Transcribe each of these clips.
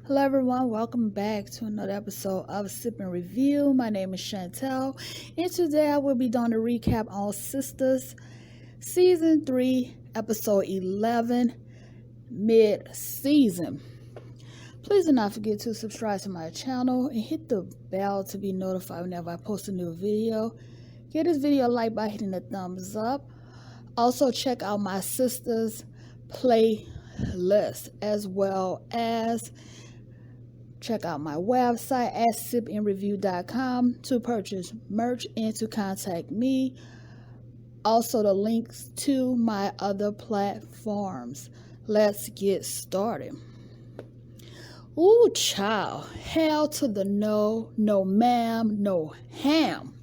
Hello everyone, welcome back to another episode of SipNReview. My name is Chantel, and today I will be doing a recap on Sistas Season 3, Episode 11, Mid-Season. Please do not forget to subscribe to my channel and hit the bell to be notified whenever I post a new video. Give this video a like by hitting the thumbs up. Also check out my Sistas playlist, as well as check out my website at SipNReview.com to purchase merch and to contact me. Also the links to my other platforms. Let's get started. Ooh, child. Hell to the no, no ma'am, no ham.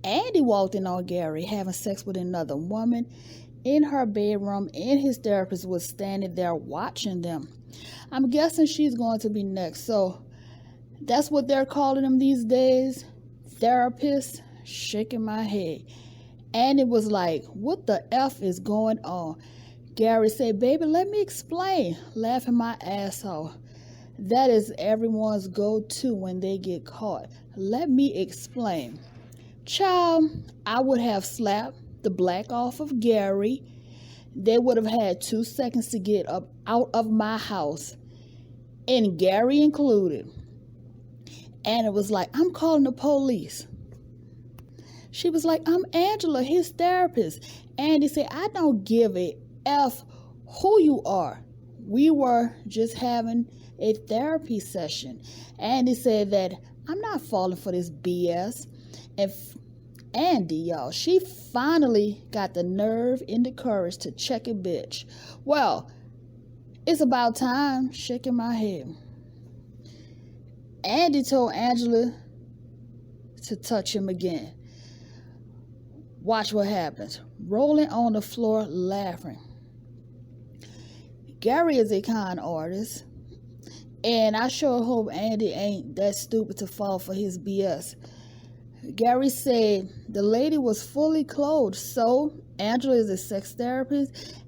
Andy walked in on Gary having sex with another woman in her bedroom, and his therapist was standing there watching them. I'm guessing she's going to be next. So that's what they're calling them these days. Therapists. Shaking my head. And it was like, what the F is going on? Gary said, baby, let me explain. Laughing my ass off. That is everyone's go-to when they get caught. Let me explain. Child, I would have slapped the black off of Gary. They would have had 2 seconds to get up out of my house, and Gary included. And it was like, I'm calling the police. She was like, I'm Angela, his therapist. And he said, I don't give a F who you are. We were just having a therapy session. And he said that I'm not falling for this BS. And Andy, y'all, she finally got the nerve and the courage to check a bitch. Well, it's about time. Shaking my head. Andy told Angela to touch him again. Watch what happens. Rolling on the floor, laughing. Gary is a con artist, and I sure hope Andy ain't that stupid to fall for his BS. Gary said the lady was fully clothed, so Angela is a sex therapist.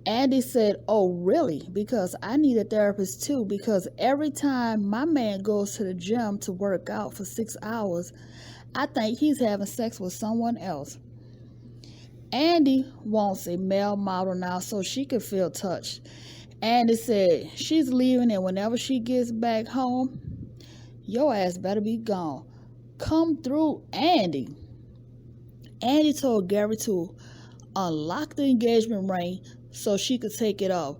Andy said, oh, really? Because I need a therapist too, because every time my man goes to the gym to work out for 6 hours, I think he's having sex with someone else. Andy wants a male model now so she can feel touched. Andy said she's leaving, and whenever she gets back home, your ass better be gone. Come through, Andy. Andy told Gary to unlock the engagement ring so she could take it off.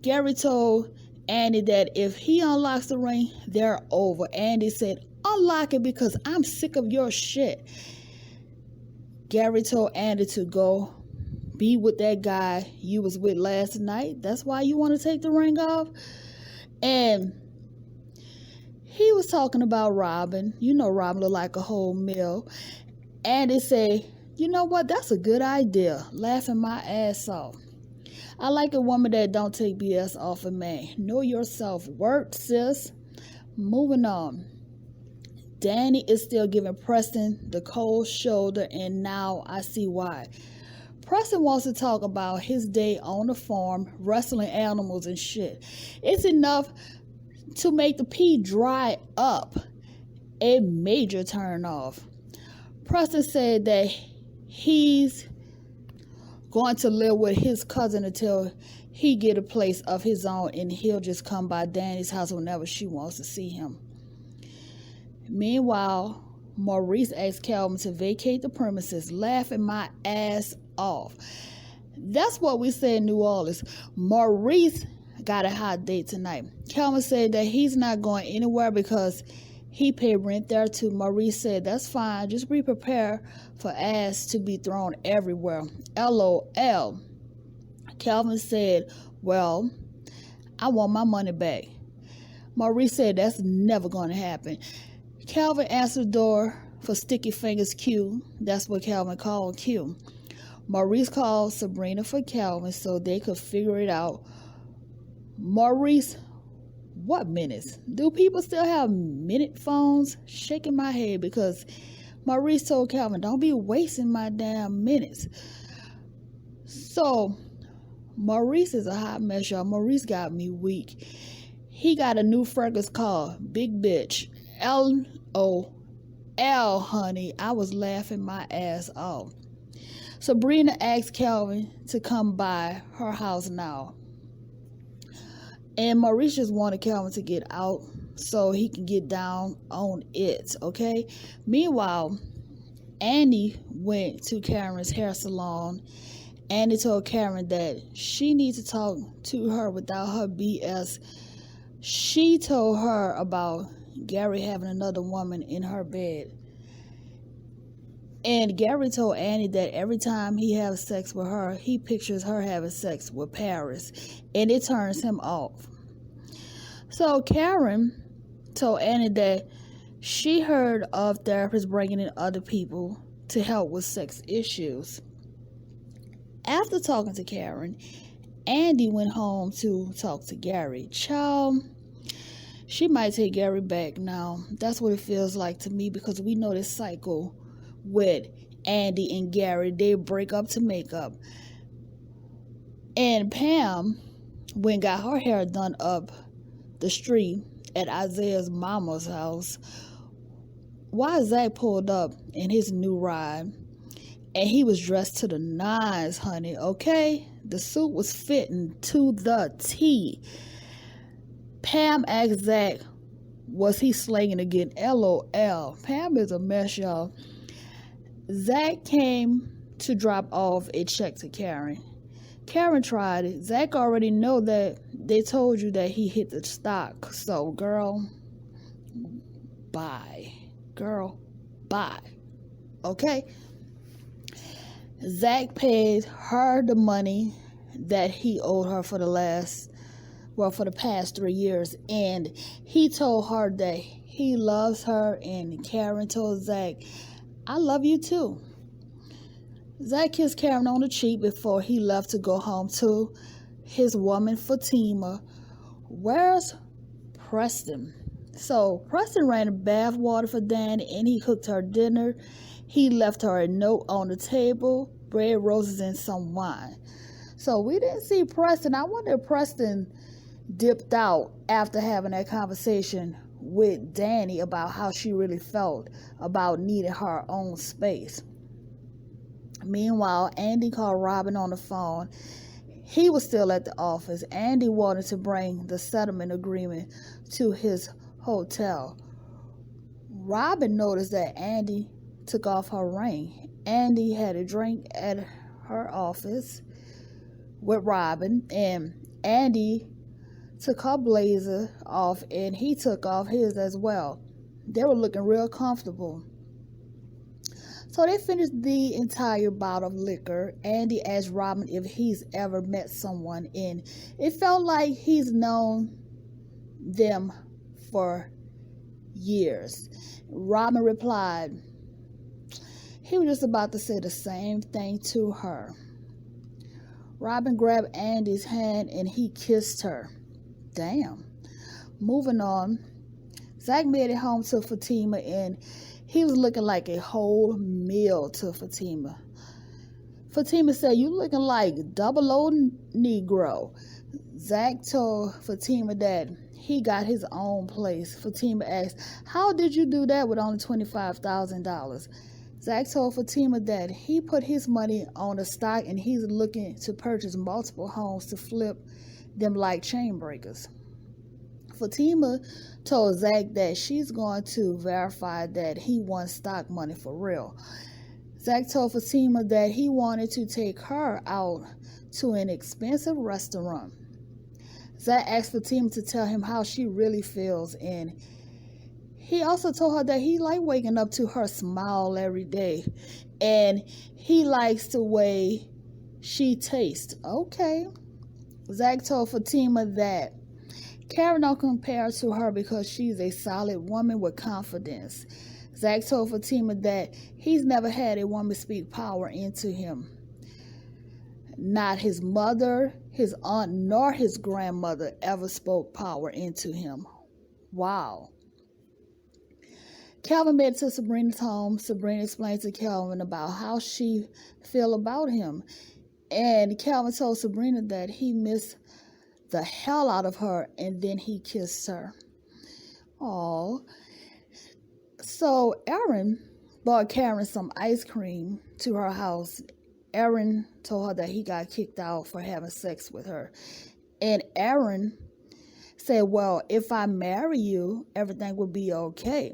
Gary told Andy that if he unlocks the ring, they're over. Andy said, unlock it because I'm sick of your shit. Gary told Andy to go be with that guy you was with last night. That's why you want to take the ring off. And he was talking about Robin. You know Robin looked like a whole meal. And he said, you know what? That's a good idea. Laughing my ass off. I like a woman that don't take BS off a man. Know your self-worth, sis. Moving on. Danny is still giving Preston the cold shoulder, and now I see why. Preston wants to talk about his day on the farm, wrestling animals and shit. It's enough to make the pee dry up. A major turn off. Preston said that he's going to live with his cousin until he get a place of his own, and he'll just come by Danny's house whenever she wants to see him. Meanwhile, Maurice asked Calvin to vacate the premises, laughing my ass off. That's what we say in New Orleans. Maurice got a hot date tonight. Calvin said that he's not going anywhere because he paid rent there too. Maurice said, that's fine. Just be prepared for ass to be thrown everywhere. LOL. Calvin said, well, I want my money back. Maurice said, that's never going to happen. Calvin answered the door for Sticky Fingers Q. That's what Calvin called Q. Maurice called Sabrina for Calvin so they could figure it out. Maurice, what minutes? Do people still have minute phones? Shaking my head because Maurice told Calvin, don't be wasting my damn minutes. So Maurice is a hot mess, y'all. Maurice got me weak. He got a new fragrance called Big Bitch. LOL, honey. I was laughing my ass off. Sabrina asked Calvin to come by her house now. And Mauritius wanted Calvin to get out so he can get down on it, okay? Meanwhile, Andy went to Karen's hair salon. Andy told Karen that she needs to talk to her without her BS. She told her about Gary having another woman in her bed. And Gary told Annie that every time he has sex with her, he pictures her having sex with Paris, and it turns him off. So Karen told Annie that she heard of therapists bringing in other people to help with sex issues. After talking to Karen, Andy went home to talk to Gary. Child, she might take Gary back now. That's what it feels like to me, because we know this cycle with Andy and Gary. They break up to make up. And Pam went and got her hair done up the street at Isaiah's mama's house. Why Zach pulled up in his new ride, and he was dressed to the nines, honey, okay? The suit was fitting to the T. Pam asked Zach, was he slanging again? LOL. Pam is a mess, y'all. Zach came to drop off a check to Karen. Karen tried it. Zach already know that they told you that he hit the stock. So, girl, bye. Girl, bye. Okay? Zach paid her the money that he owed her for the past 3 years. And he told her that he loves her. And Karen told Zach, I love you too. Zach kissed Karen on the cheek before he left to go home to his woman Fatima. Where's Preston? So Preston ran a bath water for Danny, and he cooked her dinner. He left her a note on the table, bread, roses, and some wine. So we didn't see Preston. I wonder if Preston dipped out after having that conversation with Danny about how she really felt about needing her own space. Meanwhile, Andy called Robin on the phone. He was still at the office. Andy wanted to bring the settlement agreement to his hotel. Robin noticed that Andy took off her ring. Andy had a drink at her office with Robin, and Andy took her blazer off, and he took off his as well. They were looking real comfortable. So they finished the entire bottle of liquor. Andy asked Robin if he's ever met someone, and it felt like he's known them for years. Robin replied, he was just about to say the same thing to her. Robin grabbed Andy's hand and he kissed her. Damn. Moving on, Zach made it home to Fatima, and he was looking like a whole meal to Fatima. Fatima said, you looking like 00 Negro. Zach told Fatima that he got his own place. Fatima asked, how did you do that with only $25,000? Zach told Fatima that he put his money on a stock, and he's looking to purchase multiple homes to flip them like chain breakers. Fatima told Zach that she's going to verify that he won stock money for real. Zach told Fatima that he wanted to take her out to an expensive restaurant. Zach asked Fatima to tell him how she really feels, and he also told her that he liked waking up to her smile every day, and he likes the way she tastes. Okay. Zach told Fatima that Karen don't compare to her because she's a solid woman with confidence. Zach told Fatima that he's never had a woman speak power into him. Not his mother, his aunt, nor his grandmother ever spoke power into him. Wow. Calvin made it to Sabrina's home. Sabrina explained to Calvin about how she feel about him. And Calvin told Sabrina that he missed the hell out of her, and then he kissed her. Oh, so Aaron bought Karen some ice cream to her house. Aaron told her that he got kicked out for having sex with her. And Aaron said, well, if I marry you, everything will be okay.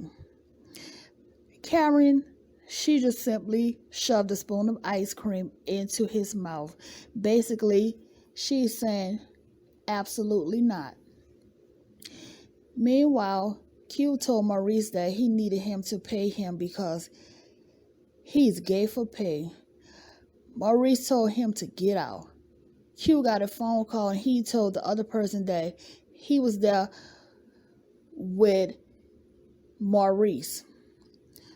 Karen, she just simply shoved a spoon of ice cream into his mouth. Basically, she's saying, absolutely not. Meanwhile, Q told Maurice that he needed him to pay him because he's gay for pay. Maurice told him to get out. Q got a phone call and he told the other person that he was there with Maurice.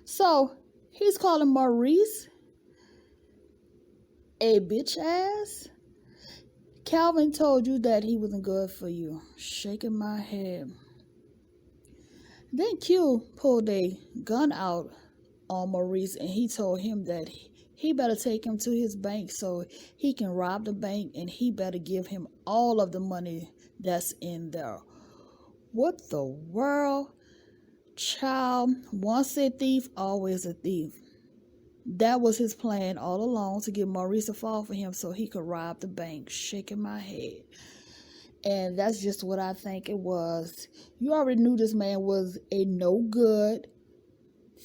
So he's calling Maurice a bitch ass. Calvin told you that he wasn't good for you. Shaking my head. Then Q pulled a gun out on Maurice and he told him that he better take him to his bank so he can rob the bank, and he better give him all of the money that's in there. What the world? Child, once a thief, always a thief. That was his plan all along, to get Maurice to fall for him so he could rob the bank. Shaking my head. And that's just what I think it was. You already knew this man was a no good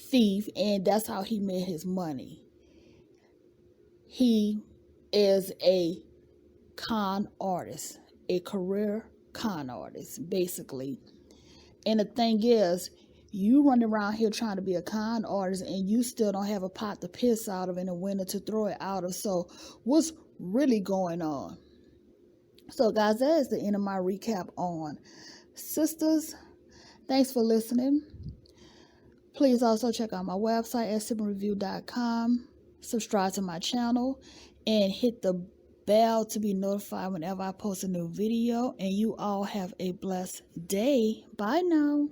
thief, and that's how he made his money. He is a con artist, a career con artist, basically. And the thing is, you running around here trying to be a con artist and you still don't have a pot to piss out of and a window to throw it out of. So what's really going on? So guys, that is the end of my recap on Sistas. Thanks for listening. Please also check out my website at SipNReview.com. Subscribe to my channel and hit the bell to be notified whenever I post a new video. And you all have a blessed day. Bye now.